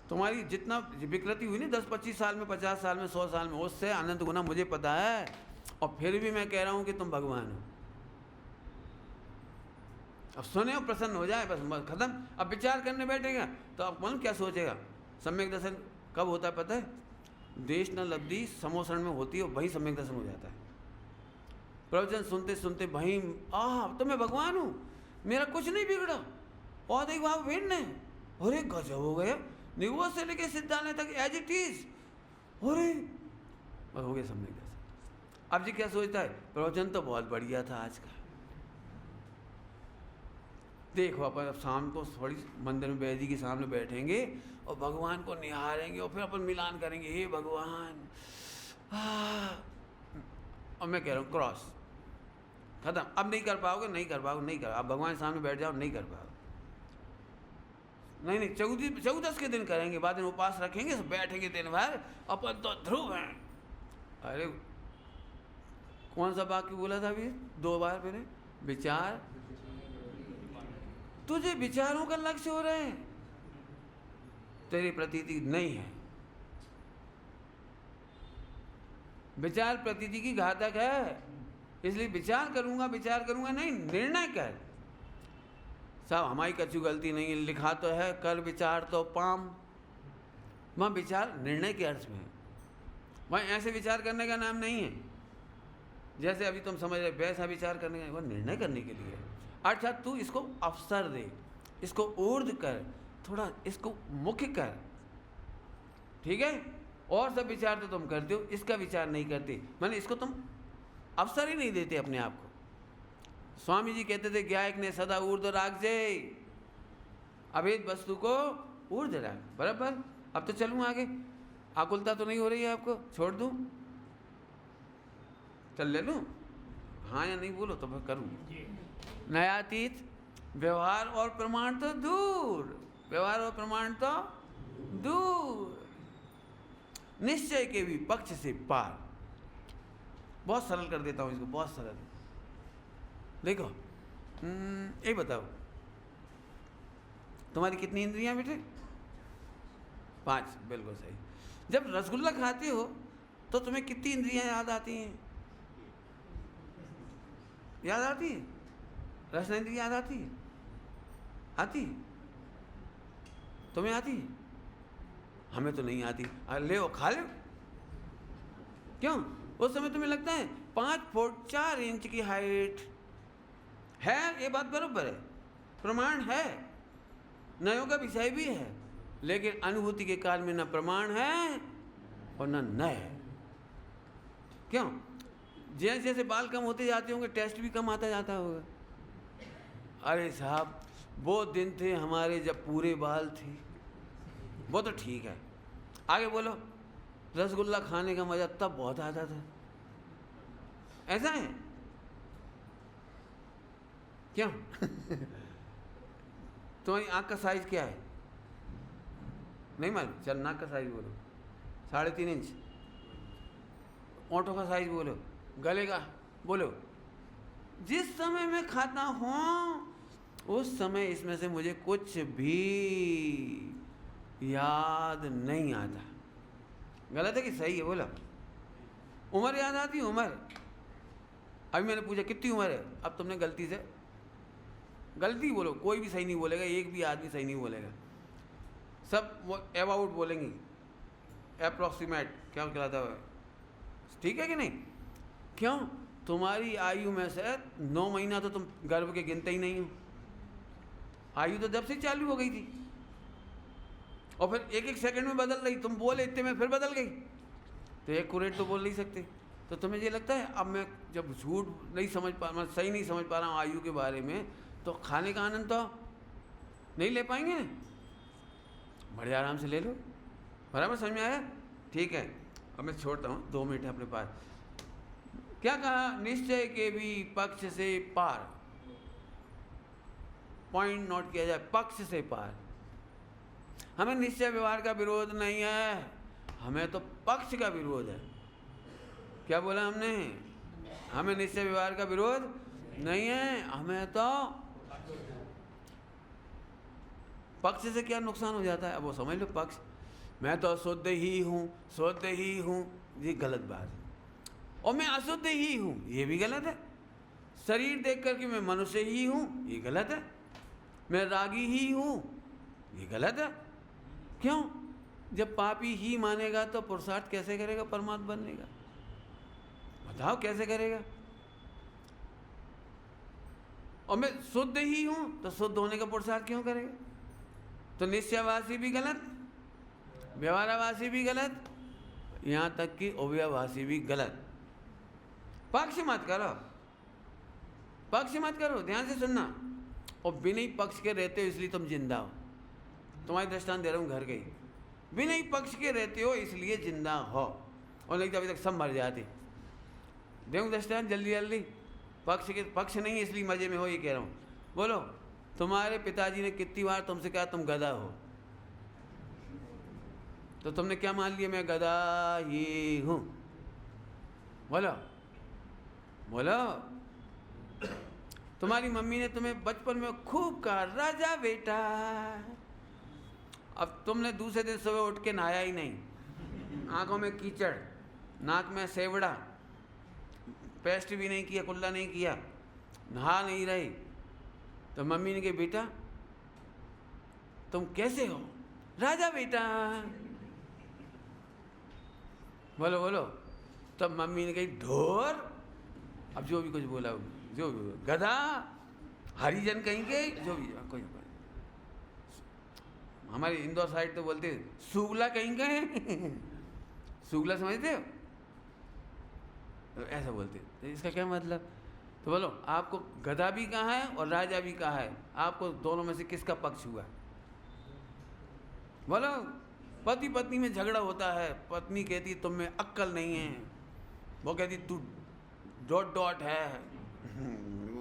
तुम्हारी जितना विकृति हुई ना 10-25 साल में, 50 साल में, 100 साल में, उससे अनंत गुना मुझे पता है। और फिर भी मैं कह रहा हूँ कि तुम भगवान हो। अब सुने और प्रसन्न हो जाए, बस खत्म। अब विचार करने बैठेगा तो अब मन क्या सोचेगा। सम्यक दर्शन कब होता है पता है? देश न लब्धि समोसरण में होती है, वहीं सम्यक दर्शन हो जाता है। प्रवचन सुनते सुनते वहीं तो मैं भगवान हूँ, मेरा कुछ नहीं बिगड़ा, और देख भाव भिन्न है। अरे गजब हो गया, निगोज से लेके सिद्धांत तक एज इट इज। अरे हो गया सम्यक दर्शन। अब जी क्या सोचता है, प्रवचन तो बहुत बढ़िया था आज का। देखो अपन अब शाम को थोड़ी मंदिर में बैदी के सामने बैठेंगे और भगवान को निहारेंगे और फिर अपन मिलान करेंगे, हे भगवान। और मैं कह रहा हूँ क्रॉस खत्म। अब नहीं कर पाओगे, नहीं कर पाओगे, नहीं कर, अब भगवान के सामने बैठ जाओ, नहीं कर पाओगे। नहीं 14 के दिन करेंगे, बाद में उपवास रखेंगे, सब बैठेंगे दिन भर, अपन तो ध्रुव हैं। अरे कौन सा वाक्य बोला था अभी 2 बार मैंने? विचार, तुझे विचारों का लक्ष्य हो रहे हैं, तेरी प्रतीति नहीं है। विचार प्रतीति की घातक है, इसलिए विचार करूंगा, विचार करूंगा नहीं, निर्णय कर। साहब हमारी कछु गलती नहीं है, लिखा तो है कर विचार तो पाम। वहाँ विचार निर्णय के अर्थ में है, वहाँ ऐसे विचार करने का नाम नहीं है जैसे अभी तुम समझ रहे, वैसा विचार करने का, वह निर्णय करने के लिए। अच्छा तू इसको अवसर दे, इसको ऊर्ध्व कर, थोड़ा इसको मुख्य कर, ठीक है। और सब विचार तो तुम करते हो, इसका विचार नहीं करते, माने इसको तुम अवसर ही नहीं देते अपने आप को। स्वामी जी कहते थे ज्ञायक ने सदा ऊर्ध्व राग से, अभेद वस्तु को ऊर्ध्व राग, बराबर। अब तो चलूँ आगे, आकुलता तो नहीं हो रही है आपको, छोड़ दूँ, चल ले लूँ, हाँ या नहीं बोलो तो मैं करूँ। नयातीत, व्यवहार और प्रमाण तो दूर, व्यवहार और प्रमाण तो दूर, निश्चय के भी पक्ष से पार। बहुत सरल कर देता हूँ इसको, बहुत सरल। देखो ये बताओ तुम्हारी कितनी इंद्रियां बेटे? 5, बिल्कुल सही। जब रसगुल्ला खाते हो तो तुम्हें कितनी इंद्रियां याद आती हैं? याद आती है? रसना इंद्रियां याद आती है? आती है? तुम्हें आती है? हमें तो नहीं आती। ले खा लो। क्यों? उस समय तुम्हें लगता है 5 फुट 4 इंच की हाइट है, ये बात बराबर है, प्रमाण है, नयों का विषय भी है, लेकिन अनुभूति के काल में न प्रमाण है और न नय है। क्यों? जैसे जैसे बाल कम होते जाते होंगे, टेस्ट भी कम आता जाता होगा। अरे साहब वो दिन थे हमारे जब पूरे बाल थे, वो तो ठीक है। आगे बोलो, रसगुल्ला खाने का मजा तब बहुत आता था। ऐसा है क्या? तुम्हारी आँख का साइज क्या है? नहीं मालूम? चल नाक का साइज बोलो। 3.5 इंच। ओंठों का साइज बोलो। गले का बोलो। जिस समय मैं खाता हूँ उस समय इसमें से मुझे कुछ भी याद नहीं आता। गलत है कि सही है? बोला। उम्र याद आती है? उम्र अभी मैंने पूछा कितनी उम्र है, अब तुमने गलती से गलती बोलो। कोई भी सही नहीं बोलेगा, एक भी आदमी सही नहीं बोलेगा, सब वो अबाउट बोलेंगे, अप्रॉक्सीमेट क्या कहलाता है, ठीक है कि नहीं? क्यों? तुम्हारी आयु में से 9 महीना तो तुम गर्भ के गिनते ही नहीं हो। आयु तो जब से चालू हो गई थी और फिर एक सेकंड में बदल रही। तुम बोले इतने में फिर बदल गई, तो एक्यूरेट तो बोल नहीं सकते। तो तुम्हें ये लगता है अब मैं जब झूठ नहीं समझ पा, मैं सही नहीं समझ पा रहा हूँ आयु के बारे में, तो खाने का आनंद तो नहीं ले पाएंगे। बड़े आराम से ले लो। बराबर समझ में आया? ठीक है, अब मैं छोड़ता हूँ, 2 मिनट है अपने पास। क्या कहा? निश्चय के भी पक्ष से पार। पॉइंट नोट किया जाए, पक्ष से पार। हमें निश्चय व्यवहार का विरोध नहीं है, हमें तो पक्ष का विरोध है। क्या बोला हमने? हमें निश्चय व्यवहार का विरोध नहीं है, हमें तो पक्ष से क्या नुकसान हो जाता है अब वो समझ लो। पक्ष, मैं तो शुद्ध ही हूँ, शुद्ध ही हूँ, ये गलत बात है। और मैं अशुद्ध ही हूँ, ये भी गलत है। शरीर देख करके मैं मनुष्य ही हूँ, ये गलत है। मैं रागी ही हूँ, ये गलत है। क्यों? जब पापी ही मानेगा तो पुरुषार्थ कैसे करेगा परमात्मा बनने का? बताओ कैसे करेगा? और मैं शुद्ध ही हूँ तो शुद्ध होने का पुरुषार्थ क्यों करेगा? तो निश्चयवासी भी गलत, व्यवहारावासी भी गलत, यहाँ तक कि अव्ययवासी भी गलत। पक्ष मत करो, पक्ष मत करो, ध्यान से सुनना। और बिना ही पक्ष के रहते हो इसलिए तुम जिंदा हो। तुम्हारी दृष्टांत दे रहा हूँ घर के ही। बिना ही पक्ष के रहते हो इसलिए जिंदा हो, और नहीं तो अभी तक सब मर जाते। देखो दृष्टांत जल्दी जल्दी। पक्ष नहीं है इसलिए मजे में हो, ये कह रहा हूँ। बोलो, तुम्हारे पिताजी ने कितनी बार तुमसे कहा तुम गधा हो, तो तुमने क्या मान लिया? मैं गधा ही हूँ। बोलो बोलो। तुम्हारी मम्मी ने तुम्हें बचपन में खूब कहा राजा बेटा, अब तुमने दूसरे दिन सुबह उठ के नहाया ही नहीं, आंखों में कीचड़, नाक में सेवड़ा, पेस्ट भी नहीं किया, कुल्ला नहीं किया, नहा नहीं रही, तो मम्मी ने कहा बेटा तुम कैसे हो? राजा बेटा। बोलो बोलो। तब मम्मी ने कही ढोर, अब जो भी कुछ बोला, जो भी गधा, हरिजन कहेंगे, जो भी कोई। हमारे इंदौर साइड तो बोलते सुगला कहेंगे। सुगला समझते हो? तो ऐसा बोलते, तो इसका क्या मतलब? तो बोलो, आपको गधा भी कहा है और राजा भी कहा है, आपको दोनों में से किसका पक्ष हुआ? बोलो। पति पत्नी में झगड़ा होता है, पत्नी कहती तुम में अक्ल नहीं है, वो कहती तू डॉट डॉट है,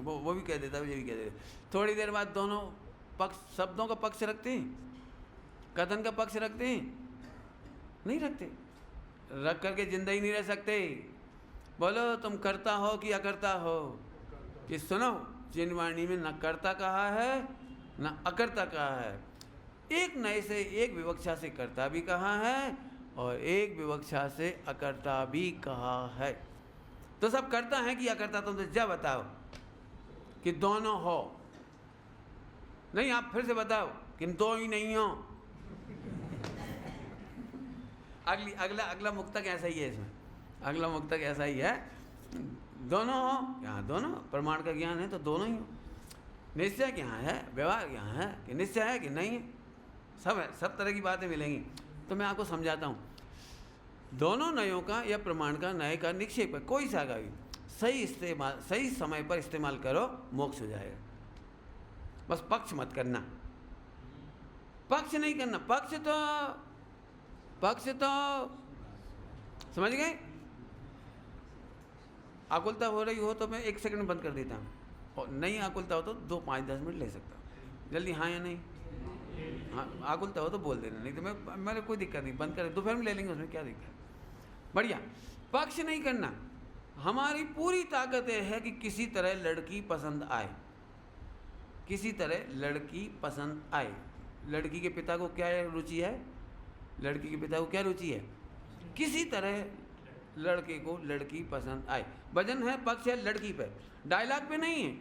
वो भी कह देता, ये भी कह देता। थोड़ी देर बाद दोनों पक्ष, शब्दों का पक्ष रखते हैं, कथन का पक्ष रखते हैं? नहीं रखते। रख करके जिंदा ही नहीं रह सकते। बोलो, तुम करता हो कि अकर्ता हो? कि सुनो, जिन वाणी में न कर्ता कहा है न अकर्ता कहा है, एक नए से एक विवक्षा से कर्ता भी कहा है और एक विवक्षा से अकर्ता भी कहा है। तो सब करता है कि अकर्ता? तुम तो जा बताओ कि दोनों हो। नहीं, आप फिर से बताओ कि दो ही नहीं हो। अगला मुक्तक ऐसा ही है, इसमें अगला मुक्तक ऐसा ही है, दोनों हो। यहाँ दोनों प्रमाण का ज्ञान है तो दोनों ही हो। निश्चय यहाँ है, व्यवहार यहाँ है कि निश्चय है कि नहीं है, सब है, सब तरह की बातें मिलेंगी। तो मैं आपको समझाता हूँ। दोनों नयों का या प्रमाण का नए का निक्षेप है, कोई सा का भी सही इस्तेमाल, सही समय पर इस्तेमाल करो, मोक्ष हो जाएगा। बस पक्ष मत करना, पक्ष नहीं करना। पक्ष तो समझ गए? आकुलता हो रही हो तो मैं 1 सेकंड बंद कर देता हूँ, और नहीं आकुलता हो तो 2, 5, 10 मिनट ले सकता हूँ। जल्दी हाँ या नहीं? हाँ, आकुलता हो तो बोल देना, नहीं तो मेरे कोई दिक्कत नहीं, बंद करें, दोपहर में ले लेंगे, उसमें क्या दिक्कत। बढ़िया। पक्ष नहीं करना। हमारी पूरी ताकत यह है कि किसी तरह लड़की पसंद आए, किसी तरह लड़की पसंद आए। लड़की के पिता को क्या रुचि है? लड़की के पिता को क्या रुचि है? किसी तरह लड़के को लड़की पसंद आए। वजन है, पक्ष है लड़की पे, डायलॉग पे नहीं है।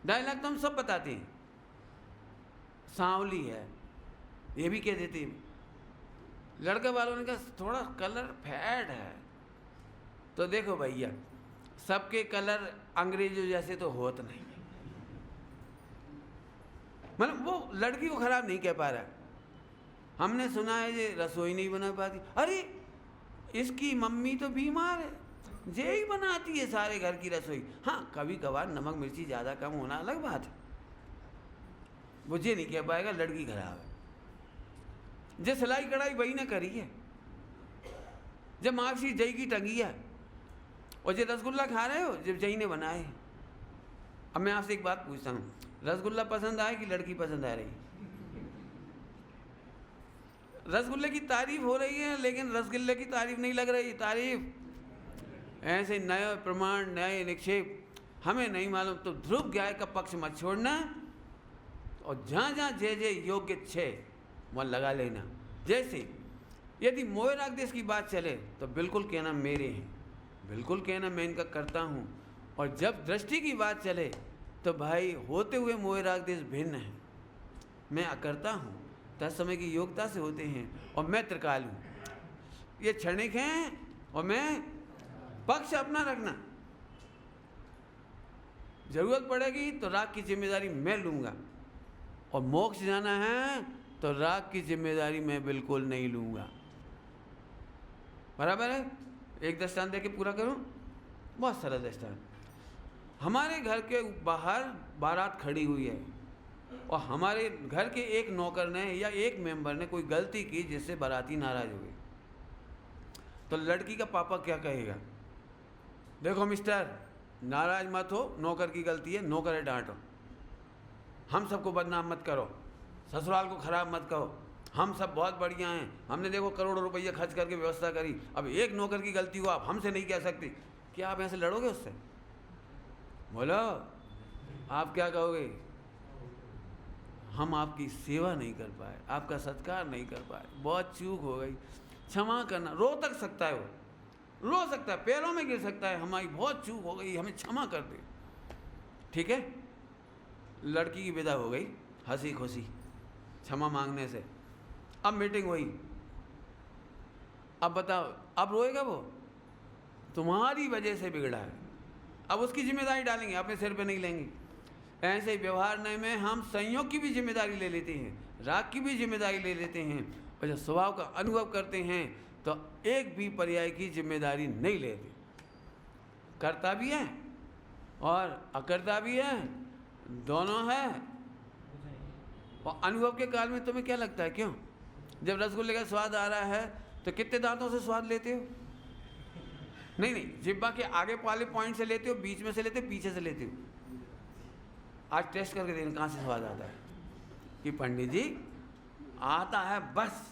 डायलॉग तो हम सब बताते हैं, सांवली है ये भी कह देते हैं। लड़के वालों ने कहा थोड़ा कलर फेड है, तो देखो भैया सबके कलर अंग्रेजों जैसे तो होत नहीं, मतलब वो लड़की को खराब नहीं कह पा रहा। हमने सुना है ये रसोई नहीं बना पाती, अरे इसकी मम्मी तो बीमार है, जे ही बनाती है सारे घर की रसोई। हाँ कभी कभार नमक मिर्ची ज़्यादा कम होना अलग बात है, वो ये नहीं कह पाएगा लड़की खराब है। जे सिलाई कढ़ाई वही ने करी है, जब मार्कशीट जई की टंगी है, और जे रसगुल्ला खा रहे हो जब जई ने बनाए। अब मैं आपसे एक बात पूछता हूँ, रसगुल्ला पसंद आए कि लड़की पसंद आ रही? रसगुल्ले की तारीफ हो रही है लेकिन रसगुल्ले की तारीफ नहीं लग रही। तारीफ ऐसे नए प्रमाण नए निक्षेप हमें नहीं मालूम, तो ध्रुव गाय का पक्ष मत छोड़ना, और जहाँ जहाँ जे जे योग्य छे वहाँ लगा लेना। जैसे यदि मोह राग देश की बात चले तो बिल्कुल कहना मेरे हैं, बिल्कुल कहना मैं इनका करता हूँ, और जब दृष्टि की बात चले तो भाई होते हुए मोह राग देश भिन्न है, मैं अकर्ता हूँ, तत्समय की योग्यता से होते हैं, और मैं त्रिकाल हूँ। ये क्षणिक हैं और मैं पक्ष अपना रखना। जरूरत पड़ेगी तो राग की जिम्मेदारी मैं लूँगा, और मोक्ष जाना है तो राग की जिम्मेदारी मैं बिल्कुल नहीं लूँगा। बराबर है? एक दृष्टांत दे के पूरा करूँ, बहुत सरल दृष्टांत। हमारे घर के बाहर बारात खड़ी हुई है, और हमारे घर के एक नौकर ने या एक मेंबर ने कोई गलती की जिससे बाराती नाराज हो गई, तो लड़की का पापा क्या कहेगा? देखो मिस्टर, नाराज मत हो, नौकर की गलती है, नौकर है, डांटो, हम सबको बदनाम मत करो, ससुराल को खराब मत कहो, हम सब बहुत बढ़िया हैं, हमने देखो करोड़ों रुपये खर्च करके व्यवस्था करी, अब एक नौकर की गलती को आप हमसे नहीं कह सकते। क्या आप ऐसे लड़ोगे उससे? बोलो, आप क्या कहोगे? हम आपकी सेवा नहीं कर पाए, आपका सत्कार नहीं कर पाए, बहुत चूक हो गई, क्षमा करना। रो तक सकता है, वो रो सकता है, पैरों में गिर सकता है, हमारी बहुत चूक हो गई, हमें क्षमा कर दे। ठीक है, लड़की की विदा हो गई हंसी खुशी क्षमा मांगने से। अब मीटिंग हुई, अब बताओ, अब रोएगा वो? तुम्हारी वजह से बिगड़ा है, अब उसकी जिम्मेदारी डालेंगे, अपने सिर पे नहीं लेंगे। ऐसे ही व्यवहार में हम संयोग की भी जिम्मेदारी ले लेते हैं, राग की भी जिम्मेदारी ले लेते हैं, और जब स्वभाव का अनुभव करते हैं तो एक भी पर्याय की जिम्मेदारी नहीं लेते। करता भी है और अकर्ता भी है, दोनों है। और अनुभव के काल में तुम्हें क्या लगता है, क्यों जब रसगुल्ले का स्वाद आ रहा है तो कितने दांतों से स्वाद लेते हो? नहीं, जिब्बा के आगे वाले पॉइंट से लेते हो, बीच में से लेते हो, पीछे से लेते हो? आज टेस्ट करके देखना कहाँ से स्वाद आता है। कि पंडित जी आता है, बस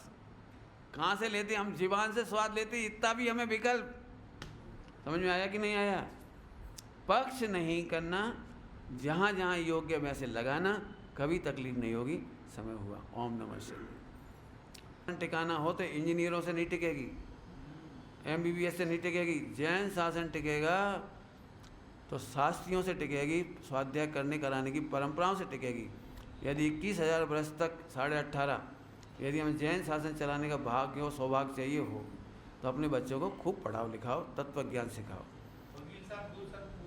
कहाँ से लेते? हम जीवान से स्वाद लेते, इतना भी हमें विकल्प। समझ में आया कि नहीं आया? पक्ष नहीं करना, जहाँ जहाँ योग्य वैसे लगाना, कभी तकलीफ नहीं होगी। समय हुआ। ओम नमः शिवाय। टिकाना हो तो इंजीनियरों से नहीं टिकेगी, MBBS से नहीं टिकेगी। जैन शासन टिकेगा तो शास्त्रियों से टिकेगी, स्वाध्याय करने कराने की परंपराओं से टिकेगी। यदि 21,000 वर्ष तक 18.5 यदि हमें जैन शासन चलाने का भाग्य हो, सौभाग्य चाहिए हो, तो अपने बच्चों को खूब पढ़ाओ लिखाओ, तत्व ज्ञान सिखाओ। वकील साहब, 2 शब्द